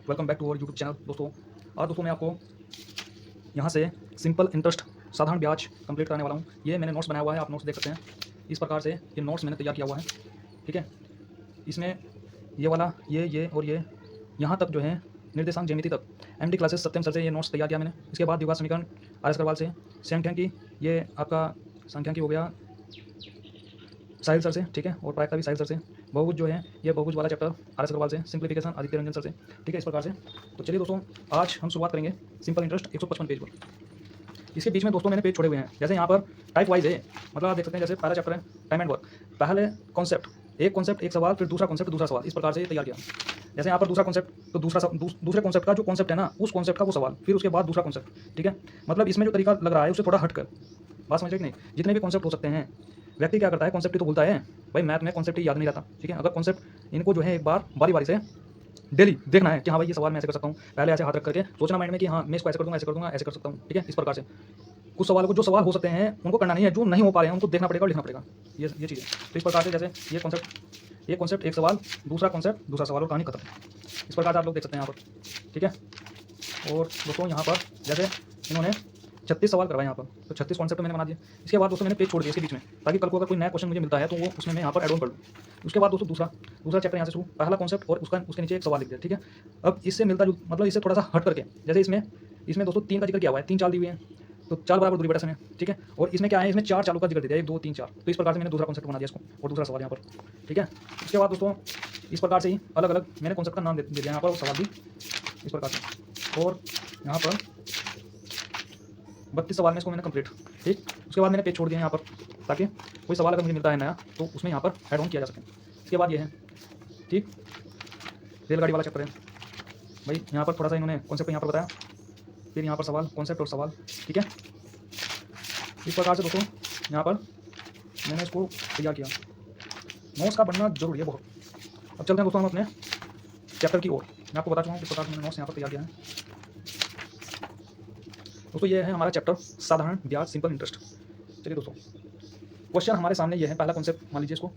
Welcome back to our YouTube channel दोस्तों। आज दोस्तों मैं आपको यहाँ से सिंपल इंटरेस्ट साधारण ब्याज कंप्लीट कराने वाला हूँ। ये मैंने नोट्स बनाया हुआ है, आप नोट्स देख सकते हैं। इस प्रकार से ये नोट्स मैंने तैयार किया हुआ है, ठीक है। इसमें ये वाला ये और ये यहाँ तक जो है निर्देशांक ज्यामिति तक एमडी क्लासेस सत्यम सर से ये नोट्स तैयार किया मैंने। इसके बाद द्विघात समीकरण आर.एस. अग्रवाल से, सांख्यिकी ये आपका सांख्यिकी हो गया साहिल सर से, ठीक है, और प्रायिकता भी साहिल सर से। बहुभुज जो है ये बहुभुज वाला चैप्टर आर.एस. अग्रवाल से, सिंप्लीफिकेशन आदित्य रंजन सर से, ठीक है, इस प्रकार से। तो चलिए दोस्तों आज हम शुरुआत करेंगे सिंपल इंटरेस्ट 155 पेज पर। इसके बीच में दोस्तों मैंने पेज छोड़े हुए हैं, जैसे यहाँ पर टाइप वाइज है, मतलब आप देख सकते हैं। जैसे पहला चैप्टर है टाइम एंड वर्क, पहले कॉन्सेप्ट एक सवाल, फिर दूसरा कॉन्सेप्ट दूसरा सवाल, इस प्रकार से तैयार किया। जैसे यहाँ पर दूसरा कॉन्सेप्ट तो दूसरे कॉन्सेप्ट का जो कॉन्सेप्ट है ना, उस कॉन्सेप्ट का वो सवाल, फिर उसके बाद दूसरा कॉन्सेप्ट, ठीक है। मतलब इसमें जो तरीका लग रहा है उससे थोड़ा हटकर, बात समझ रहे कि नहीं। जितने भी कॉन्सेप्ट हो सकते हैं, व्यक्ति क्या करता है, कॉन्सेप्ट ही तो भूलता है भाई। मैथ में कॉन्सेप्ट ही याद नहीं रहता, ठीक है। अगर कॉन्सेप्ट इनको जो है एक बार बारी बारी से डेली देखना है कि हाँ भाई ये सवाल मैं ऐसे कर सकता हूँ, पहले ऐसे हाथ रख करके सोचना माइंड में कि हाँ मैं इसको ऐसे कर दूंगा, ऐसे कर दूंगा, ऐसे कर सकता हूँ, ठीक है। इस प्रकार से कुछ सवाल को, जो सवाल हो सकते हैं उनको करना नहीं है, जो नहीं हो पा रहे हैं उनको देखना पड़ेगा और लिखना पड़ेगा, ये चीज़ है। तो इस प्रकार से जैसे ये कॉन्सेप्ट एक सवाल, दूसरा कॉन्सेप्ट दूसरा सवाल और कहानी खत्म। इस प्रकार से आप लोग देख सकते हैं यहाँ पर, ठीक है। और दोस्तों यहाँ पर जैसे इन्होंने 36 सवाल करवाए यहाँ पर, तो 36 कॉन्सेप्ट मैंने बना दिया। इसके बाद दोस्तों मैंने पेज छोड़ दिया इसके बीच में, ताकि कल को अगर कोई नया क्वेश्चन मुझे मिलता है तो वो उसमें मैं यहाँ पर एड ऑन कर दूँ। उसके बाद दोस्तों दूसरा चैप्टर यहाँ से शुरू, पहला कॉन्सेप्ट और उसके नीचे एक सवाल लिख दिया, ठीक है। अब इससे मिलता जुल, मतलब इससे थोड़ा सा हट करके, जैसे इसमें दोस्तों 3 का जिक्र किया हुआ है, 3 चाल दी हुई है, तो 4 बराबर दूरी बटा समय, ठीक है। और इसमें क्या है, इसमें 4 चालों का जिक्र दे दिया, 1 2 3 4। तो इस प्रकार से मैंने दूसरा कॉन्सेप्ट बना दिया इसको, और दूसरा सवाल यहाँ पर, ठीक है। इसके बाद दोस्तों इस प्रकार से ही अलग अलग मैंने कॉन्सेप्ट का नाम दे दिया यहाँ पर, और सवाल भी इस प्रकार से। और यहाँ पर 32 सवाल में इसको मैंने कंप्लीट, ठीक। उसके बाद मैंने पेज छोड़ दिया यहाँ पर, ताकि कोई सवाल अगर मुझे मिलता है नया तो उसमें यहाँ पर ऐड ऑन किया जा सके। इसके बाद ये है, ठीक, रेलगाड़ी वाला चैप्टर है भाई। यहाँ पर थोड़ा सा इन्होंने कॉन्सेप्ट यहाँ पर बताया, फिर यहाँ पर सवाल, कॉन्सेप्ट और सवाल, ठीक है। इस प्रकार से दोस्तों यहाँ पर मैंने इसको तैयार किया। नोट्स का बनना जरूरी है बहुत। अब चलते हैं दोस्तों हम अपने चैप्टर की ओर। मैं आपको बता चुका हूँ किस प्रकार से मैंने नोट्स यहाँ पर तैयार किया है। दोस्तों ये है हमारा चैप्टर साधारण ब्याज सिंपल इंटरेस्ट। चलिए दोस्तों क्वेश्चन हमारे सामने ये है। पहला कॉन्सेप्ट मान लीजिए इसको,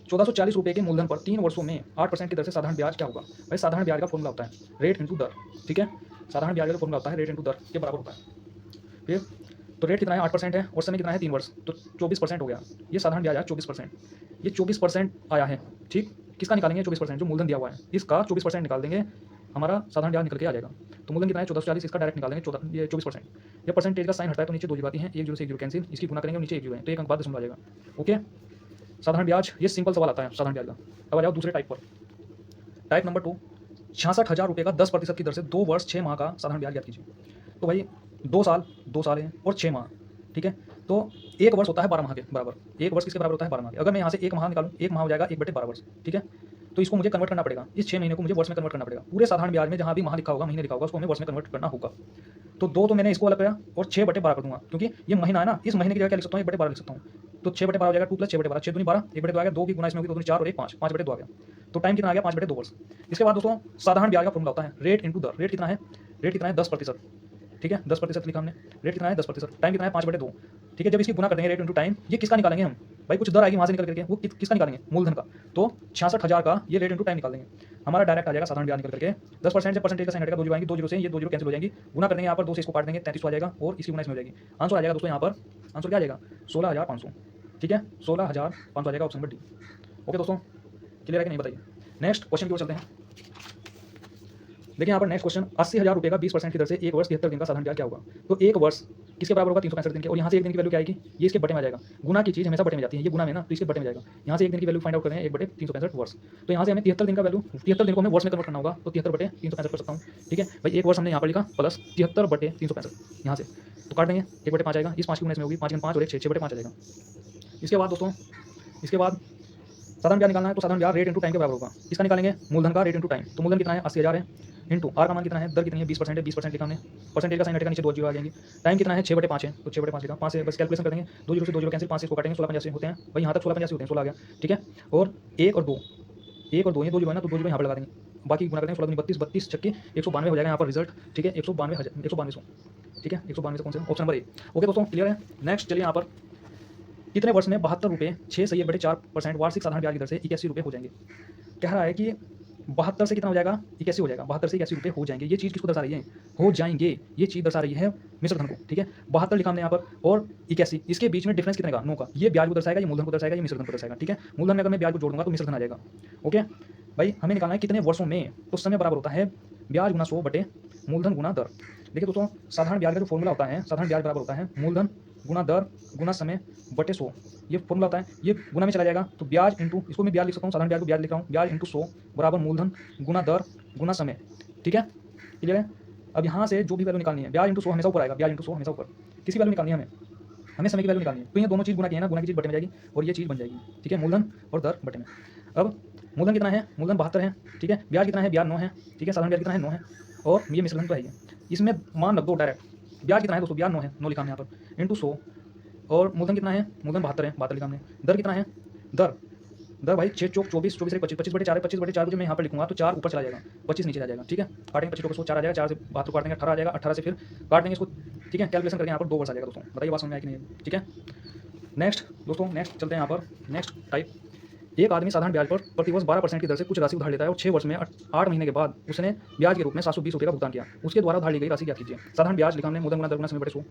1440 रुपये के मूलधन पर 3 वर्षों में 8% की दर से साधारण ब्याज क्या होगा। भाई साधारण ब्याज का फॉर्मूला होता है रेट इंटू दर, ठीक है। साधारण ब्याज का फॉर्मूला होता है रेट इंटू दर के बराबर होता है। फिर तो रेट कितना है, 8% है, और समय कितना है 3 वर्ष, तो 24% हो गया। ये साधारण ब्याज है 24%, ये 24% आया है, ठीक। किसका निकालेंगे 24%, जो मूलधन दिया हुआ है इसका 24% निकाल देंगे, हमारा साधारण ब्याज निकल के आ जाएगा। तो मूलधन कितना है 1440, इसका डायरेक्ट निकाल देंगे ये 24%। ये परसेंटेज का साइन हटता है तो नीचे 2 जीरो आती हैं, 1 जीरो से 1 जीरो कैंसिल, इसकी गुना करेंगे और नीचे 1 जीरो है, तो 1 अंक बाद दशमलव आ जाएगा, ओके। साधारण ब्याज ये सिंपल सवाल आता है साधारण ब्याज का। अब आ जाओ दूसरे टाइप पर, टाइप नंबर 2, 66,000 रुपये का 10% की दर से 2 वर्ष 6 माह का साधारण ब्याज ज्ञात कीजिए। तो भाई 2 साल है और 6 माह, ठीक है। तो 1 वर्ष होता है 12 माह के बराबर। 1 वर्ष किसके बराबर होता है 12 माह के। अगर मैं यहाँ से 1 माह निकालूँ, 1 माह हो जाएगा 1/12 वर्ष, ठीक है। तो इसको मुझे कन्वर्ट करना पड़ेगा, इस 6 महीने को मुझे वर्ष में कन्वर्ट करना पड़ेगा। पूरे साधारण ब्याज में जहाँ भी माह लिखा होगा, महीने लिखा होगा, उसको हमें वर्ष में कन्वर्ट करना होगा। तो 2 तो मैंने इसको अलग किया और 6/12 कर दूंगा, क्योंकि ये महीना है ना, इस महीने की जगह क्या लिख सकता हूँ 1/12 लिख सकता हूँ। तो 6/12 हो जाएगा, 2 + 6/12, 6 दूनी 12, 1/2 आ गया, 2 की गुना इसमें होगी 2 दूनी 4 और 1 5, 5/2 आ गया। तो टाइम कितना आ गया 5/2 वर्ष। इसके बाद दोस्तों साधारण ब्याज का फॉर्मूला होता है रेट इंटू दर। रेट कितना है 10%, ठीक है, 10% लिखा हमने। रेट कितना है 10%, टाइम कितना है 5/2, ठीक है। जब इसकी गुना कर देंगे रेट इंटू टाइम, ये किसका निकालेंगे हम भाई, कुछ दर आएगी वहाँ से निकल करके, वो किसका निकालेंगे मूलधन का। तो 66,000 का ये रेट इंटू टाइम निकाल देंगे, हमारा डायरेक्ट आ जाएगा साधारण ब्याज निकल करके। 10% से परसेंटेज का साइन हटेगा, 2 जीरो आएंगी, 2 जीरो से ये 2 जीरो कैंसिल हो जाएंगी, गुना कर देंगे यहाँ पर 2 से इसको काट देंगे, 33 आ जाएगा और इसकी गुना इसमें हो जाएगी। आंसर आ जाएगा दोस्तों यहाँ पर, आंसर क्या आ जाएगा 16,500, ठीक है, 16,500 आ जाएगा ऑप्शन नंबर डी। ओके दोस्तों, क्लियर है कि नहीं बताइए। नेक्स्ट क्वेश्चन की ओर चलते हैं। देखिए यहाँ पर नेक्स्ट क्वेश्चन, 80,000 रुपये का 20% की दर से 1 वर्ष 73 दिन का साधारण ब्याज क्या होगा। तो 1 वर्ष किसके बराबर होगा 365 दिन के, और यहाँ से 1 दिन की वैल्यू क्या आएगी, ये इसके बटे में आ जाएगा। गुना की चीज़ हमेशा बटे में जाती है, ये गुना में ना, तो इसके बटे में जाएगा। यहाँ से 1 दिन की वैल्यू फाइंड आउट करें, 1/365 वर्ष। तो यहाँ से हमें 73 दिन का वैल्यू, 73 दिन को हमें वर्ष में कन्वर्ट करना होगा, तो 73/365 कर सकता हूँ, ठीक है भाई। 1 वर्ष हमने यहाँ पर लिखा प्लस 73/365 यहाँ से, तो काट देंगे 1/5 आएगा, इस 5 की गुना इसमें होगी, 5 5 और 1 6, 6/5 आ जाएगा। इसके बाद दोस्तों, इसके बाद साधारण ब्याज निकालना है, तो साधारण ब्याज रेट इंटू टाइम के बराबर होगा। इसका निकालेंगे मूलधन का रेट इंटू टाइम। तो मूलधन कितना है 80,000 है, इंटू आर का मान कितना है, दर कितनी है 20% है, 20% लिखा हमने, परसेंटेज का साइन हटेगा, नीचे 2 जीरो आ जाएंगे। टाइम कितना है 6/5 है, तो 6/5 लिखा, 5 से बस कैलकुलेशन कर देंगे, 2 जीरो से 2 जीरो कैंसिल, 5 से इसको काटेंगे, 1685 होते हैं भाई, यहाँ तक 1685 होते हैं, 16 आ गया, ठीक है। और 1 और 2 ये 2 जीरो है ना, तो 2 जीरो यहाँ पर लगा देंगे, बाकी गुना करते हैं 16 दूनी 32, 32 छक्के 192 हो जाएगा यहाँ पर रिजल्ट, ठीक है। 192,000, ठीक है, 192 कौन से ऑप्शन नंबर ए। ओके दोस्तों क्लियर है। नेक्स्ट चलिए यहाँ पर, कितने वर्ष में 72 रुपये 6 सही 4% वार्षिक साधारण ब्याज की दर से 81 रुपये हो जाएंगे। कह रहा है कि 72 से कितना हो जाएगा, 81 हो जाएगा। 72 से 81 रुपये हो जाएंगे। ये चीज़ किसको दर्शा रही है, हो जाएंगे, ये चीज़ दर्शा रही है मिश्र धन को, ठीक है। 72 लिखा हमने यहाँ पर और 81, इसके बीच में डिफरेंस कितने का, 9 का। ये ब्याज को दर्शाएगा, ये मूलधन को दर्शाएगा, ये मिश्र धन को दर्शाएगा, ठीक है। मूलधन में अगर मैं ब्याज को जोड़ दूंगा तो मिश्र धन आ जाएगा। ओके भाई, हमें निकालना है कितने वर्षों में, तो समय बराबर होता है ब्याज गुना 100 बटे मूलधन गुना दर। देखिए दोस्तों, साधारण ब्याज का जो फॉर्मूला होता है, साधारण ब्याज बराबर होता है मूलधन गुना दर गुना समय बटे 100। ये फॉर्मूला होता है, ये गुना में चला जाएगा तो ब्याज इंटू, इसको मैं ब्याज लिख सकता हूँ, साधारण ब्याज को ब्याज लिख रहा हूँ, ब्याज इंटू 100 बराबर मूलधन गुना दर गुना समय, ठीक है। क्लियर है। अब यहाँ से जो भी वैल्यू निकालनी है, ब्याज इंटू 100 हमेशा ऊपर आएगा, ब्याज इंटू 100 हमेशा ऊपर। किसी वैल्यू निकालनी है हमें समय की वैल्यू निकालनी है, तो ये दोनों चीज़ गुना किया है ना, गुना की चीज़ बटे में जाएगी और ये चीज़ बन जाएगी, ठीक है, मूलधन और दर बटे में। अब मूलधन कितना है, मूलधन 72 है, ठीक है। ब्याज कितना है, ब्याज 9 है, ठीक है। साधारण ब्याज कितना है, 9 है, और ये मिश्रधन तो है ही। इसमें मान रख दो डायरेक्ट, ब्याज कितना है दोस्तों, ब्याज 9 है, 9 लिखा हमने यहाँ पर, इंटू 100, और मूलधन कितना है, मूलधन 72 है, 72 लिखा हमने। दर कितना है, दर भाई 6 चौक 24, 24 से 25, 25 बटे 4 है, 25 बटे 4 को जो मैं यहाँ पर लिखूंगा तो 4 ऊपर चला जाएगा, 25 नीचे आ जाएगा, ठीक है। काटेंगे 25 को 100, 4 आ जाएगा, 4 से 72 काट देंगे, 18 आ जाएगा, 18 से फिर काट देंगे इसको, ठीक है। कैलकुलेशन करके यहाँ पर 2 वर्ष आ जाएगा दोस्तों। बताइए बात समझ में आई कि नहीं, ठीक है। नेक्स्ट दोस्तों, नेक्स्ट चलते हैं यहाँ पर, नेक्स्ट टाइप। एक आदमी साधारण ब्याज पर प्रतिवर्ष 12% की दर से कुछ राशि उधार लेता है और 6 वर्ष में 8 महीने के बाद उसने ब्याज के रूप में 720 रुपये का भुगतान किया। उसके द्वारा उधार ली गई राशि क्या कीजिए। साधारण ब्याज लिखा हमने, मूलधन गुना दर गुना समय बटे 100,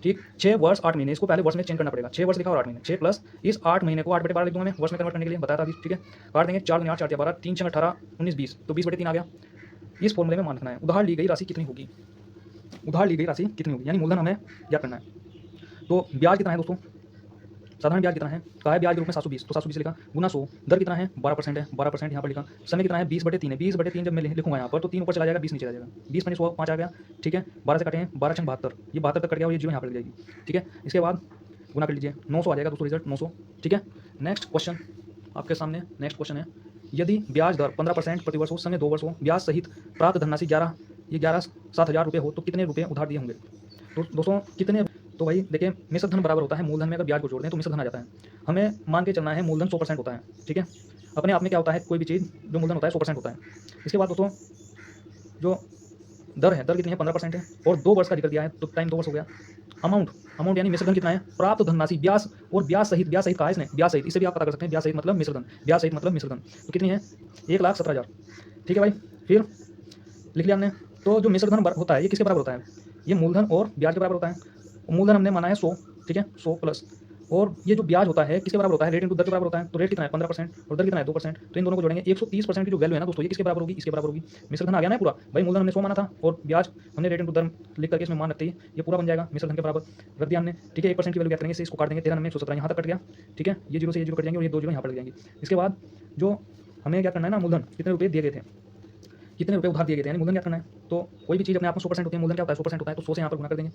ठीक। 6 वर्ष 8 महीने, इसको पहले वर्ष में चेंज करना पड़ेगा, 6 वर्ष लिखा और 8 महीने, 6 प्लस इस 8 महीने को 8 बटे 12 लिख दूंगा मैं, वर्ष में कन्वर्ट करने के लिए बताया था अभी, ठीक है। काट देंगे, 4 8 4 12, 3 6 18 19 20, तो 20 बटे 3 आ गया। इस फॉर्मूले में मान रखना है उधार ली गई राशि कितनी होगी, उधार ली गई राशि कितनी होगी, यानी मूलधन हमें ज्ञात करना है। तो ब्याज कितना है दोस्तों, साधारण ब्याज कितना है, कहा है ब्याज के रूप में 720, तो 720 लिखा, गुना 100, दर कितना है 12% है, 12% यहाँ पर लिखा, समय कितना है 20 बटे 3 है, 20 बटे 3 जब मैं लिखूंगा यहाँ पर तो 3 ऊपर चला जाएगा, 20 नीचे आ जाएगा, 20 बटे 100 5 आ गया, ठीक है। 12 से कटे हैं, 12 6 72, ये 72 तक कट गया और ये जीरो यहाँ पर लग जाएगी, ठीक है। इसके बाद गुना कर लीजिए, 900 आ जाएगा दोस्तों, रिजल्ट 900, ठीक है। नेक्स्ट क्वेश्चन आपके सामने, नेक्स्ट क्वेश्चन है, यदि ब्याज दर 15% प्रतिवर्ष हो, समय 2 वर्ष हो, ब्याज सहित प्राप्त धनराशि 11,07,000 रुपये हो तो कितने रुपये उधार दिए होंगे। तो दोस्तों कितने, तो भाई देखिए, मिश्र धन बराबर होता है मूलधन में, अगर ब्याज को जोड़ दें तो मिश्र धन आ जाता है। हमें मान के चलना है मूलधन 100% होता है, ठीक है। अपने आप में क्या होता है, कोई भी चीज़ जो मूलधन होता है 100% होता है। इसके बाद दोस्तों जो दर है, दर कितनी है 15% है, और 2 वर्ष का जिक्र दिया है तो टाइम 2 वर्ष हो गया। अमाउंट यानी मिश्र धन कितना है, प्राप्त धनराशि, ब्याज और ब्याज सहित कहा है इसने, ब्याज सहित, इसे भी आप पता कर सकते हैं, ब्याज सहित मतलब मिश्र धन, ब्याज सहित मतलब मिश्र धन, तो कितनी है 1,17,000, ठीक है भाई। फिर लिख लिया हमने। तो जो मिश्र धन होता है ये किसके बराबर होता है, ये मूलधन और ब्याज के बराबर होता है। मूलधन हमने माना है 100, ठीक है, 100 प्लस, और ये जो ब्याज होता है किसके बराबर होता है, रेट इंटू दर के बराबर होता है। तो रेट कितना है 15% और दर कितना है 2%, तो इन दोनों को जोड़ेंगे 130% की जो वैल्यू है ना दोस्तों, ये किसके बराबर होगी, इसके बराबर होगी। मिश्र धन आ गया ना पूरा भाई, मूलधन हमने 100 माना था और ब्याज हमने रेट इंटू दर लिख करके इसमें मान रखते ही ये पूरा बन जाएगा, मिश्र धन के बराबर रख दिया हमने, ठीक है। 1% की वैल्यू क्या करेंगे, इसे इसको काट देंगे, 13 में 117 यहाँ तक कट गया, ठीक है। ये जीरो से ये जीरो कट जाएंगे और ये 2 जीरो यहाँ पर लग जाएंगे। इसके बाद जो हमें क्या करना है ना, मूलधन कितने रुपये दिए गए थे, कितने रुपये उधार दिए गए थे, यानी मूलधन क्या करना है। तो कोई भी चीज़ अपने आप में 100% होती है, मूलधन क्या होता है 100% होता है, तो 100 से यहाँ पर गुना कर देंगे,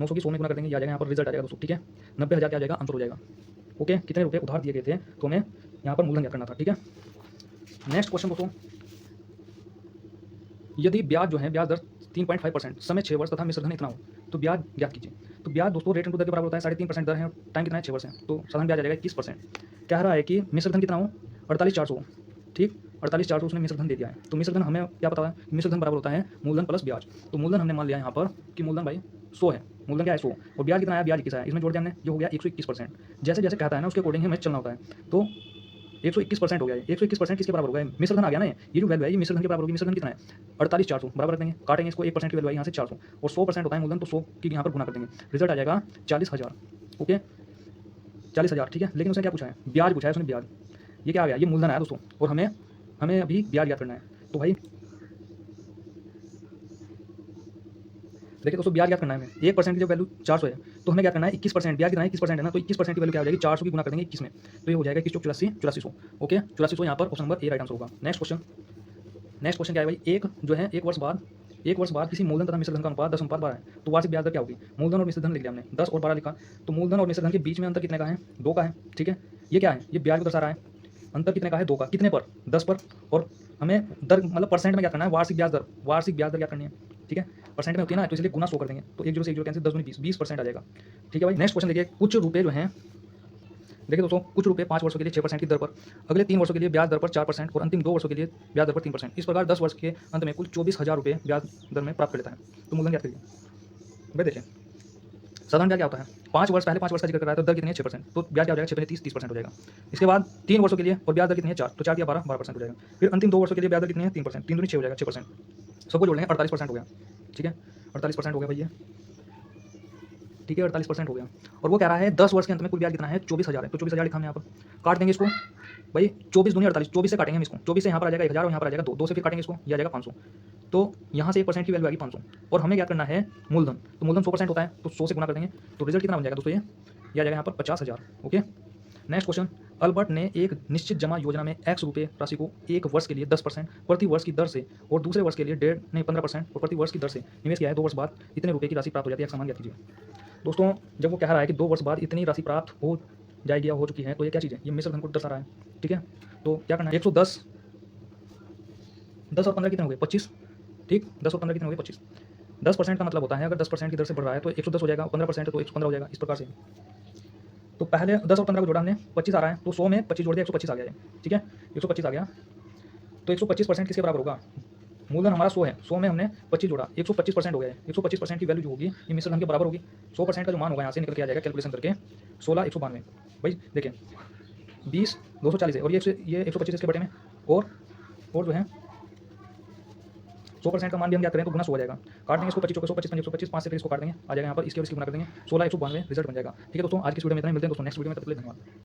900 की 100 में गुना कर देंगे, आ जाएगा यहाँ पर रिजल्ट आ जाएगा दोस्तों, ठीक है। 90,000 क्या आ जाएगा, आंसर हो जाएगा। ओके, कितने रुपये उधार दिए गए थे तो हमें यहाँ पर मूलधन क्या करना था, ठीक है। नेक्स्ट क्वेश्चन दोस्तों, यदि ब्याज जो है, ब्याज दर 3.5%, समय 6 वर्ष तथा मिश्र धन इतना हो तो ब्याज ज्ञात कीजिए। तो ब्याज दोस्तों रेट इंटू दर के बराबर होता है, 3.5% दर है, टाइम कितना है 6 वर्ष है, तो साधारण ब्याज आ जाएगा 21%। कह रहा है कि मिश्र धन कितना हो, 48,400, ठीक, 48,400 उसने मिश्र धन दे दिया है। तो मिश्र धन हमें क्या पता है, मिश्र धन बराबर होता है मूलधन प्लस ब्याज। तो मूलधन हमने मान लिया यहाँ पर कि मूलधन भाई 100 है, मूलधन क्या है 100, और ब्याज कितना है, ब्याज 21 है, इसमें जोड़ दिया हमने, ये हो गया 121%। जैसे जैसे कहता है ना उसके अकॉर्डिंग हमें चलना होता है। तो 121% हो गया, 121% किसके बराबर हो गया, मिश्र धन आ गया ना, ये जो वैल्यू है ये मिश्र धन के बराबर होगी। मिश्र धन कितना है 48,400, बराबर रख देंगे, काटेंगे इसको, 1% की वैल्यू है यहाँ से 400, और 100% होता है मूलधन, तो 100 की यहाँ पर गुना कर देंगे, रिजल्ट आ जाएगा 40,000। ओके 40,000, ठीक है। लेकिन उसने क्या पूछा है, ब्याज पूछा है उसने, ब्याज, ये क्या आ गया, ये मूलधन आया दोस्तों, और हमें अभी ब्याज याद करना है। तो भाई देखिए दोस्तों, ब्याज याद करना है हमें, 1% की जो वैल्यू 400 है तो हमें क्या करना है 21%, ब्याज कितना है 21% है ना, तो 21% की वैल्यू क्या हो जाएगी, 400 की गुना कर देंगे 21 में, तो ये हो जाएगा 21 चौक 8400। ओके 8400 यहाँ पर option number A right answer होगा। नेक्स्ट क्वेश्चन क्या है भाई, एक वर्ष बाद किसी मूलधन तथा मिश्र धन का अनुपात 10:12 है तो वार्षिक ब्याज दर क्या होगी। मूलधन और मिश्र धन लिख लिया हमने, 10 और 12 लिखा, तो मूलधन और मिश्र धन के बीच में अंतर कितने का है, 2 का है, ठीक है। ये क्या है, ये ब्याज को दर्शा रहा है, अंतर कितने का है, 2 का, कितने पर, 10 पर, और हमें दर मतलब परसेंट में क्या करना है, वार्षिक ब्याज दर क्या करनी है, ठीक है। परसेंट में होती है ना, तो इसलिए गुना 100 कर देंगे, तो 1 0 से 1 0 कैंसिल, 10 दूनी 20% आ जाएगा, ठीक है भाई। नेक्स्ट क्वेश्चन देखिए, कुछ रुपये जो हैं, देखिए दोस्तों, कुछ रुपये 5 वर्षों के लिए 6% की दर पर, अगले 3 वर्षों के लिए ब्याज दर पर 4% और अंतिम 2 वर्षों के लिए ब्याज दर पर 3%, इस प्रकार 10 वर्ष के अंत में कुल 24,000 रुपये ब्याज दर में प्राप्त कर लेता है। तो मूलधन ज्ञात करिए। भाई देखिए, साधारण ब्याज क्या होता है, 5 वर्ष पहले 5 वर्ष का जिक्र कर रहा है तो दर कितनी है 6%, तो ब्याज क्या हो जाएगा 6 30 30% हो जाएगा। इसके बाद 3 वर्षों के लिए और ब्याज दर कितनी है 4, तो 4 दिया 12% हो जाएगा। फिर अंतिम 2 वर्षों के लिए ब्याज दर कितनी है 3%, 3 दूनी 6 हो जाएगा 6%, सबको जोड़ लेंगे 48% हो गया। ठीक है, 48% हो गया भैया, ठीक है 48% हो गया। और वो कह रहा है 10 वर्ष के अंत में कुल ब्याज कितना है 24,000 है, तो 24,000 लिखा हमने यहाँ पर। काट देंगे इसको भाई, 24 दूनी 48, 24 से काटेंगे हम इसको, 24 से यहाँ पर आ जाएगा 1000 और यहाँ पर आ जाएगा 2 से फिर काटेंगे इसको, ये आ जाएगा 500। तो यहाँ से 1% की वैल्यू आएगी 500 और हमें क्या करना है मूलधन, तो मूलधन 100% होता है तो 100 से गुना कर देंगे, तो रिजल्ट कितना बन जाएगा दोस्तों, ये आ जाएगा यहाँ पर 50,000। ओके, नेक्स्ट क्वेश्चन, अल्बर्ट ने एक निश्चित जमा योजना में x रुपये राशि को एक वर्ष के लिए 10% प्रति वर्ष की दर से और दूसरे वर्ष के लिए 15% और प्रति वर्ष की दर से निवेश किया है। 2 वर्ष बाद इतने रुपये की राशि प्राप्त हो जाती है, एक समान ज्ञात कीजिए। दोस्तों जब वो कह रहा है कि 2 वर्ष बाद इतनी राशि प्राप्त हो जाएगी या हो चुकी है, तो ये क्या चीज़ है, ये मिश्र धन को दर्शा रहा है। ठीक है, तो क्या करना है 110, 10 और 15 कितने हो गए 25, ठीक 10 और 15 कितने हो गए 25। 10% का मतलब होता है अगर 10% की दर से बढ़ रहा है तो 110 हो जाएगा, 15% तो 115 हो जाएगा, इस प्रकार से। तो पहले 10 और 15 को जोड़ा हमने, 25 आ रहा है तो 100 में 25 जोड़ दिया 125 आ गया है। ठीक है, 125 आ गया, तो 125% किसके बराबर होगा, मूलधन हमारा 100 है, 100 में हमने 25 जोड़ा, 125% हो गया है। 125% की वैल्यू जो होगी ये मिश्र धन के बराबर होगी। 100% का जो मान होगा यहाँ से निकल के आ जाएगा कैलकुलेशन करके 16 192। भाई देखिए 20 240 है और ये 125 इसके बटे में और जो है 100% का मान भी हम क्या करें तो गुना 100 हो जाएगा। काट देंगे इसको 25 को 125 125 5 से फिर इसको काट देंगे, आ जाएगा यहाँ पर इसके और इसकी गुना कर देंगे 16 192 रिजल्ट बन जाएगा। ठीक है दोस्तों, आज की वीडियो में इतना ही, मिलते हैं दोस्तों नेक्स्ट वीडियो में, तब तक के लिए धन्यवाद।